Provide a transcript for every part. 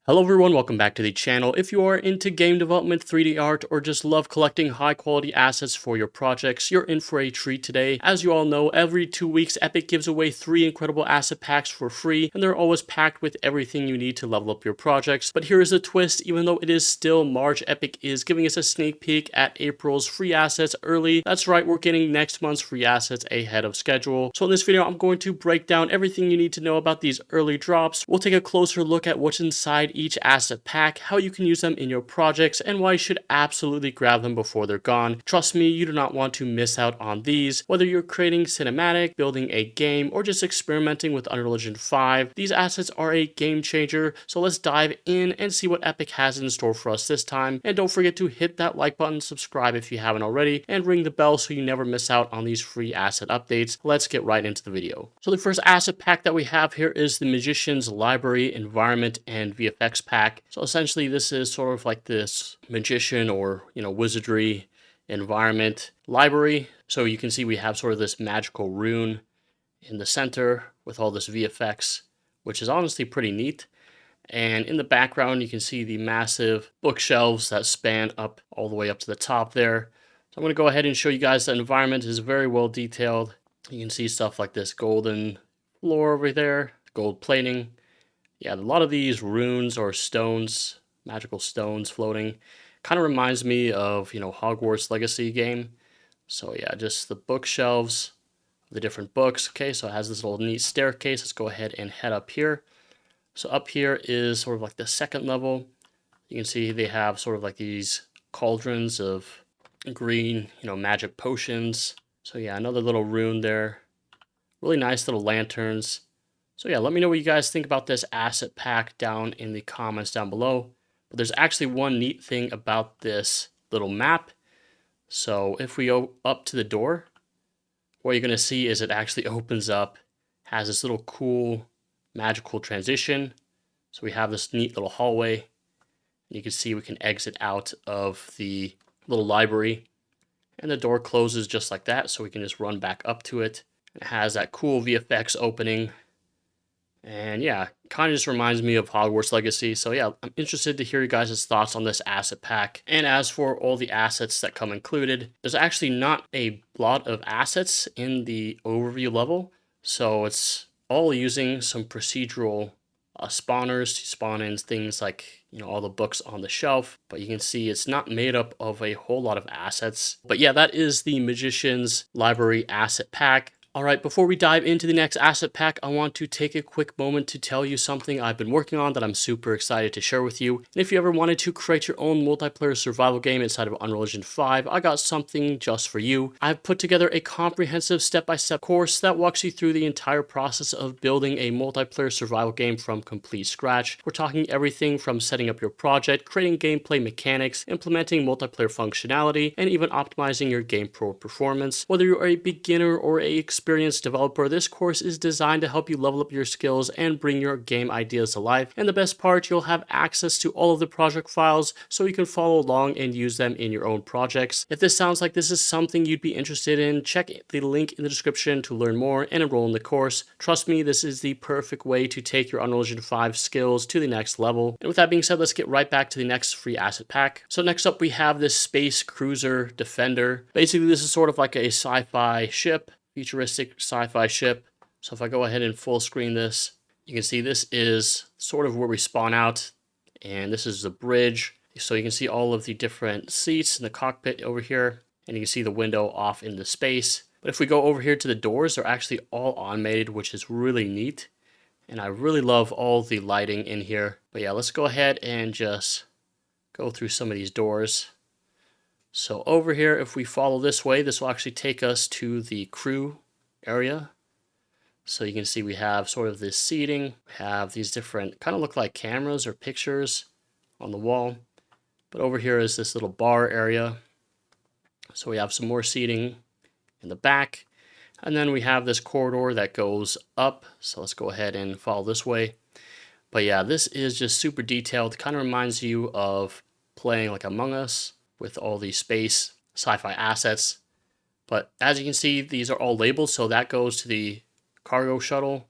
Hello everyone, welcome back to the channel. If you are into game development, 3D art, or just love collecting high quality assets for your projects, you're in for a treat today. As you all know, every 2 weeks Epic gives away 3 incredible asset packs for free, and they're always packed with everything you need to level up your projects. But here is a twist: even though it is still March, Epic is giving us a sneak peek at April's free assets early. That's right, we're getting next month's free assets ahead of schedule. So in this video, I'm going to break down everything you need to know about these early drops. We'll take a closer look at what's inside each asset pack, how you can use them in your projects, and why you should absolutely grab them before they're gone. Trust me, you do not want to miss out on these. Whether you're creating cinematic, building a game, or just experimenting with Unreal Engine 5, these assets are a game changer. So let's dive in and see what Epic has in store for us this time. And don't forget to hit that like button, subscribe if you haven't already, and ring the bell so you never miss out on these free asset updates. Let's get right into the video. So the first asset pack that we have here is the Magician's Library Environment and VFX pack. So essentially this is sort of like this magician or wizardry environment library. So you can see we have sort of this magical rune in the center with all this VFX, which is honestly pretty neat. And in the background you can see the massive bookshelves that span up all the way up to the top there. So I'm going to go ahead and show you guys the environment is very well detailed. You can see stuff like this golden floor over there, gold plating. Yeah, a lot of these runes or stones, magical stones floating, kind of reminds me of, Hogwarts Legacy game. So yeah, just the bookshelves, the different books. Okay, so it has this little neat staircase. Let's go ahead and head up here. So up here is sort of like the second level. You can see they have sort of like these cauldrons of green, magic potions. So yeah, another little rune there. Really nice little lanterns. So yeah, let me know what you guys think about this asset pack down in the comments down below. But there's actually one neat thing about this little map. So if we go up to the door, what you're going to see is it actually opens up, has this little cool magical transition. So we have this neat little hallway. You can see we can exit out of the little library. And the door closes just like that, so we can just run back up to it. It has that cool VFX opening. And yeah, kind of just reminds me of Hogwarts Legacy. So yeah, I'm interested to hear you guys' thoughts on this asset pack. And as for all the assets that come included, there's actually not a lot of assets in the overview level. So it's all using some procedural spawners to spawn in things like, all the books on the shelf. But you can see it's not made up of a whole lot of assets. But yeah, that is the Magician's Library asset pack. Alright, before we dive into the next asset pack, I want to take a quick moment to tell you something I've been working on that I'm super excited to share with you. And if you ever wanted to create your own multiplayer survival game inside of Unreal Engine 5, I got something just for you. I've put together a comprehensive step-by-step course that walks you through the entire process of building a multiplayer survival game from complete scratch. We're talking everything from setting up your project, creating gameplay mechanics, implementing multiplayer functionality, and even optimizing your game performance. Whether you're a beginner or a experienced developer, this course is designed to help you level up your skills and bring your game ideas to life. And the best part, you'll have access to all of the project files so you can follow along and use them in your own projects. If this sounds like this is something you'd be interested in, check the link in the description to learn more and enroll in the course. Trust me, this is the perfect way to take your Unreal Engine 5 skills to the next level. And with that being said, let's get right back to the next free asset pack. So next up we have this Space Cruiser Defender. Basically this is sort of like a sci-fi ship, futuristic sci-fi ship. So if I go ahead and full screen this, you can see this is sort of where we spawn out, and this is the bridge. So you can see all of the different seats in the cockpit over here, and you can see the window off into space. But if we go over here to the doors, they're actually all automated, which is really neat. And I really love all the lighting in here. But yeah, let's go ahead and just go through some of these doors. So over here, if we follow this way, this will actually take us to the crew area. So you can see we have sort of this seating, we have these different, kind of look like cameras or pictures on the wall. But over here is this little bar area. So we have some more seating in the back. And then we have this corridor that goes up. So let's go ahead and follow this way. But yeah, this is just super detailed. Kind of reminds you of playing like Among Us, with all these space sci-fi assets. But as you can see, these are all labeled, so that goes to the cargo shuttle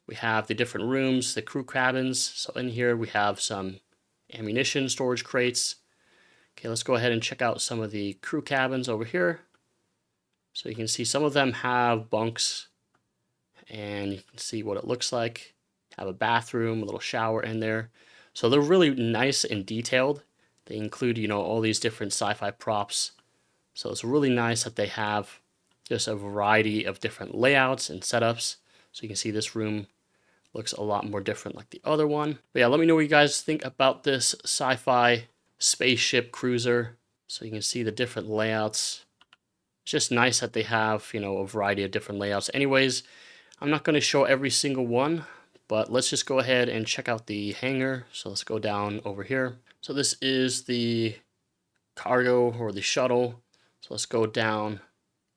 We have the different rooms, the crew cabins. So in here we have some ammunition storage crates. Okay, let's go ahead and check out some of the crew cabins over here. So you can see some of them have bunks, and you can see what it looks like. Have a bathroom, a little shower in there. So they're really nice and detailed. They include, all these different sci-fi props. So it's really nice that they have just a variety of different layouts and setups. So you can see this room looks a lot more different like the other one. But yeah, let me know what you guys think about this sci-fi spaceship cruiser. So you can see the different layouts. It's just nice that they have, a variety of different layouts. Anyways, I'm not going to show every single one, but let's just go ahead and check out the hangar. So let's go down over here. So this is the cargo or the shuttle. So let's go down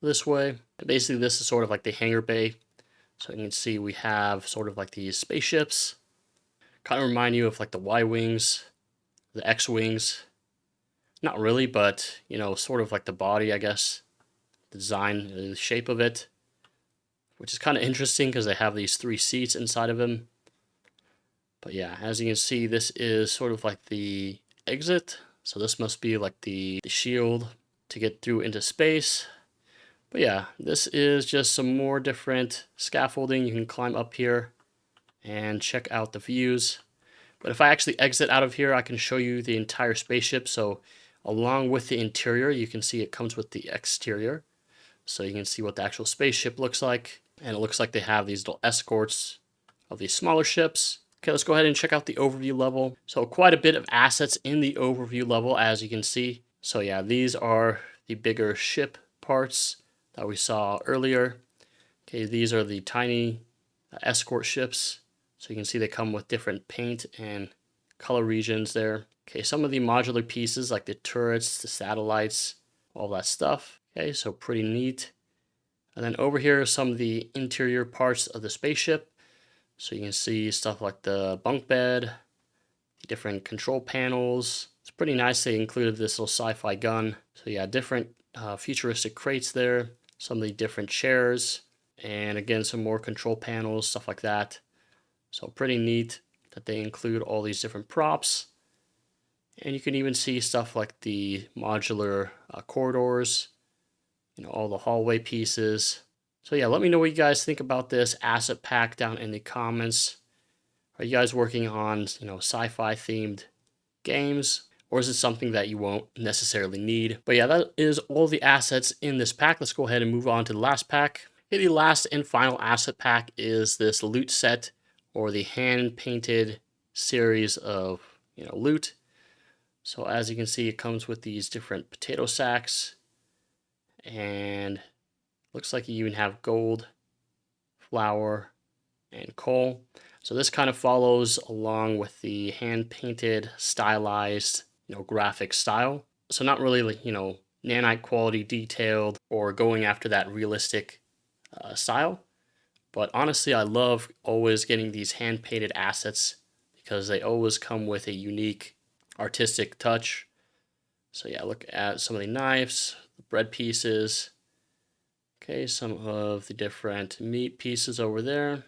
this way. And basically this is sort of like the hangar bay. So you can see we have sort of like these spaceships. Kind of remind you of like the Y-wings, the X-wings. Not really, but sort of like the body, I guess. The design, the shape of it. Which is kind of interesting because they have these 3 seats inside of them. But yeah, as you can see, this is sort of like the exit. So this must be like the shield to get through into space. But yeah, this is just some more different scaffolding. You can climb up here and check out the views. But if I actually exit out of here, I can show you the entire spaceship. So along with the interior, you can see it comes with the exterior. So you can see what the actual spaceship looks like. And it looks like they have these little escorts of these smaller ships. Okay, let's go ahead and check out the overview level. So quite a bit of assets in the overview level, as you can see. So yeah, these are the bigger ship parts that we saw earlier. Okay, these are the tiny escort ships. So you can see they come with different paint and color regions there. Okay, some of the modular pieces like the turrets, the satellites, all that stuff. Okay, so pretty neat. And then over here are some of the interior parts of the spaceship. So you can see stuff like the bunk bed, the different control panels. It's pretty nice they included this little sci-fi gun. So yeah, different futuristic crates there, some of the different chairs, and again, some more control panels, stuff like that. So pretty neat that they include all these different props. And you can even see stuff like the modular corridors, all the hallway pieces. So yeah, let me know what you guys think about this asset pack down in the comments. Are you guys working on, sci-fi themed games? Or is it something that you won't necessarily need? But yeah, that is all the assets in this pack. Let's go ahead and move on to the last pack. Okay, the last and final asset pack is this loot set, or the hand-painted series of, loot. So as you can see, it comes with these different potato sacks. And looks like you even have gold, flour, and coal. So this kind of follows along with the hand-painted, stylized, graphic style. So not really like, nanite quality detailed or going after that realistic style. But honestly, I love always getting these hand-painted assets because they always come with a unique artistic touch. So yeah, look at some of the knives, the bread pieces. Okay, some of the different meat pieces over there.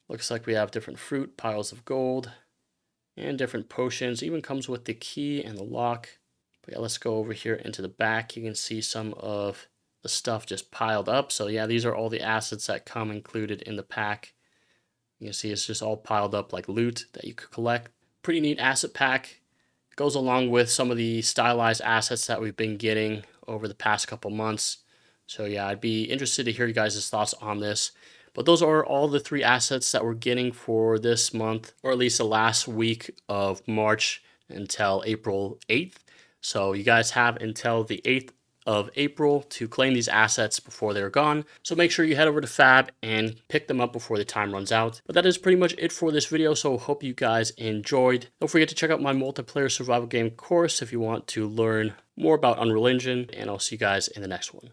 Looks like we have different fruit, piles of gold, and different potions. Even comes with the key and the lock. But yeah, let's go over here into the back. You can see some of the stuff just piled up. So yeah, these are all the assets that come included in the pack. You can see it's just all piled up like loot that you could collect. Pretty neat asset pack. It goes along with some of the stylized assets that we've been getting over the past couple months. So yeah, I'd be interested to hear you guys' thoughts on this. But those are all the 3 assets that we're getting for this month, or at least the last week of March until April 8th. So you guys have until the 8th of April to claim these assets before they're gone. So make sure you head over to Fab and pick them up before the time runs out. But that is pretty much it for this video, so hope you guys enjoyed. Don't forget to check out my multiplayer survival game course if you want to learn more about Unreal Engine, and I'll see you guys in the next one.